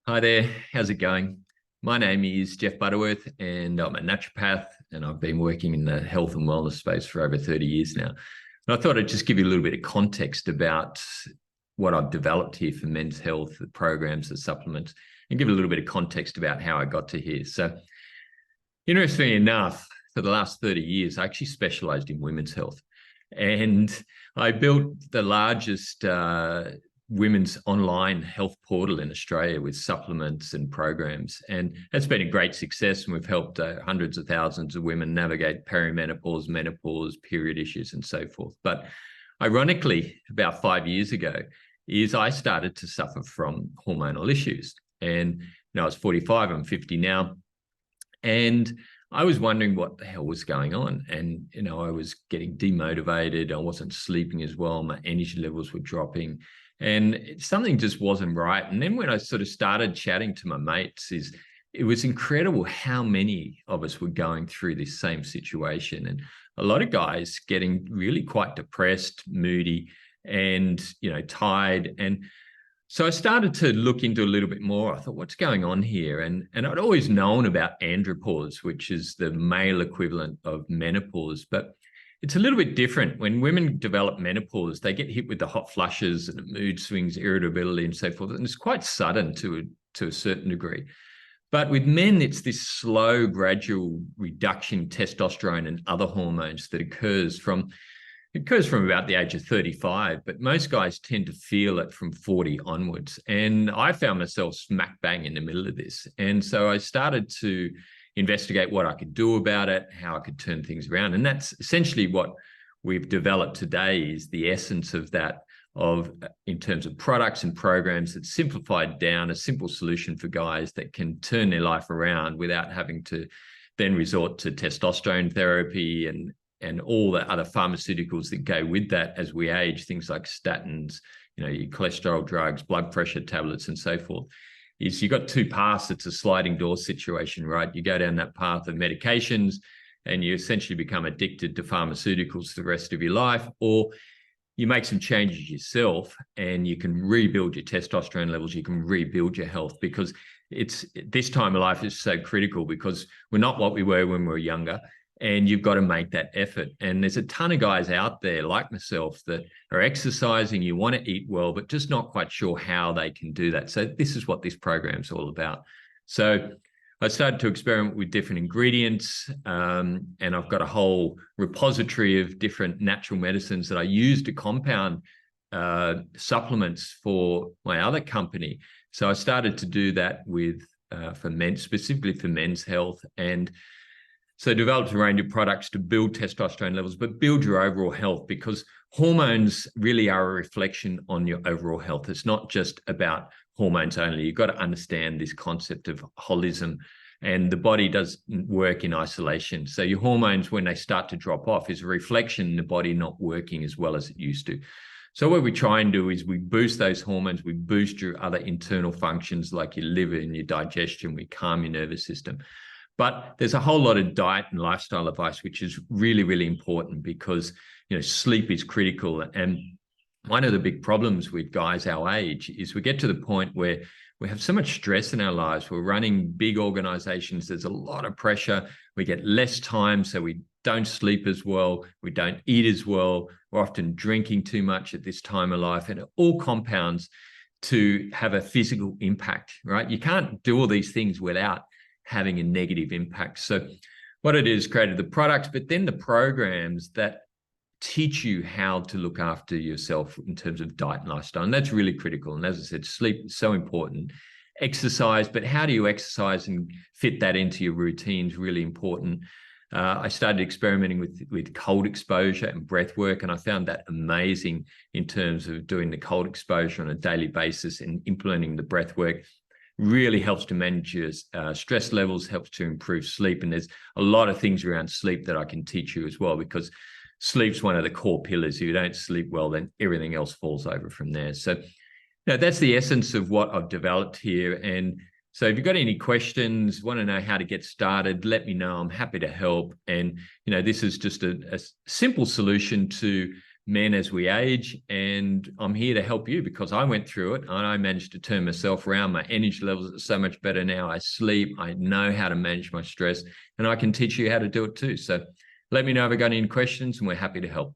Hi there, how's it going? My name is Jeff Butterworth and I'm a naturopath and I've been working in the health and wellness space for over 30 years now. And I thought I'd just give you a little bit of context about what I've developed here for men's health, the programs, the supplements, and give a little bit of context about how I got to here. So interestingly enough, for the last 30 years, I actually specialized in women's health. And I built the largest women's online health portal in Australia with supplements and programs. And that's been a great success. And we've helped hundreds of thousands of women navigate perimenopause, menopause, period issues, and so forth. But ironically, about 5 years ago, I started to suffer from hormonal issues. And I was 45, I'm 50 now. And I was wondering what the hell was going on. And, I was getting demotivated. I wasn't sleeping as well. My energy levels were dropping and something just wasn't right. And then when I sort of started chatting to my mates, it was incredible how many of us were going through this same situation. And a lot of guys getting really quite depressed, moody, and, tired. And so I started to look into a little bit more. I thought, what's going on here? And I'd always known about andropause, which is the male equivalent of menopause, but it's a little bit different. When women develop menopause, they get hit with the hot flushes and the mood swings, irritability, and so forth. And it's quite sudden to a certain degree. But with men, it's this slow, gradual reduction in testosterone and other hormones that occurs from about the age of 35, but most guys tend to feel it from 40 onwards. And I found myself smack bang in the middle of this. And so I started to investigate what I could do about it, how I could turn things around. And that's essentially what we've developed today, is the essence of that, in terms of products and programs that simplified down a simple solution for guys that can turn their life around without having to then resort to testosterone therapy and all the other pharmaceuticals that go with that as we age, things like statins, your cholesterol drugs, blood pressure tablets, and so forth. You've got two paths. It's a sliding door situation, right? You go down that path of medications and you essentially become addicted to pharmaceuticals the rest of your life, or you make some changes yourself and you can rebuild your testosterone levels, you can rebuild your health, because this time of life is so critical because we're not what we were when we were younger. And you've got to make that effort. And there's a ton of guys out there like myself that are exercising, you want to eat well, but just not quite sure how they can do that. So this is what this program's all about. So I started to experiment with different ingredients, and I've got a whole repository of different natural medicines that I use to compound supplements for my other company. So I started to do that for men, specifically for men's health. And so developed a range of products to build testosterone levels, but build your overall health, because hormones really are a reflection on your overall health. It's not just about hormones only. You've got to understand this concept of holism, and the body doesn't work in isolation. So your hormones, when they start to drop off, is a reflection in the body not working as well as it used to. So what we try and do is we boost those hormones, we boost your other internal functions like your liver and your digestion, we calm your nervous system. But there's a whole lot of diet and lifestyle advice, which is really, really important, because, sleep is critical. And one of the big problems with guys our age is we get to the point where we have so much stress in our lives. We're running big organizations. There's a lot of pressure. We get less time, so we don't sleep as well. We don't eat as well. We're often drinking too much at this time of life, and it all compounds to have a physical impact, right? You can't do all these things without having a negative impact. So what it is, created the products, but then the programs that teach you how to look after yourself in terms of diet and lifestyle. And that's really critical. And as I said, sleep is so important. Exercise, but how do you exercise and fit that into your routines? Really important. I started experimenting with cold exposure and breath work, and I found that amazing in terms of doing the cold exposure on a daily basis and implementing the breath work. Really helps to manage your stress levels, helps to improve sleep. And there's a lot of things around sleep that I can teach you as well, because sleep's one of the core pillars. If you don't sleep well, then everything else falls over from there. So that's the essence of what I've developed here. And so if you've got any questions, want to know how to get started, let me know. I'm happy to help. And, this is just a simple solution to men as we age, and I'm here to help you because I went through it and I managed to turn myself around. My energy levels are so much better now. I sleep, I know how to manage my stress, and I can teach you how to do it too. So let me know if you've got any questions, and we're happy to help.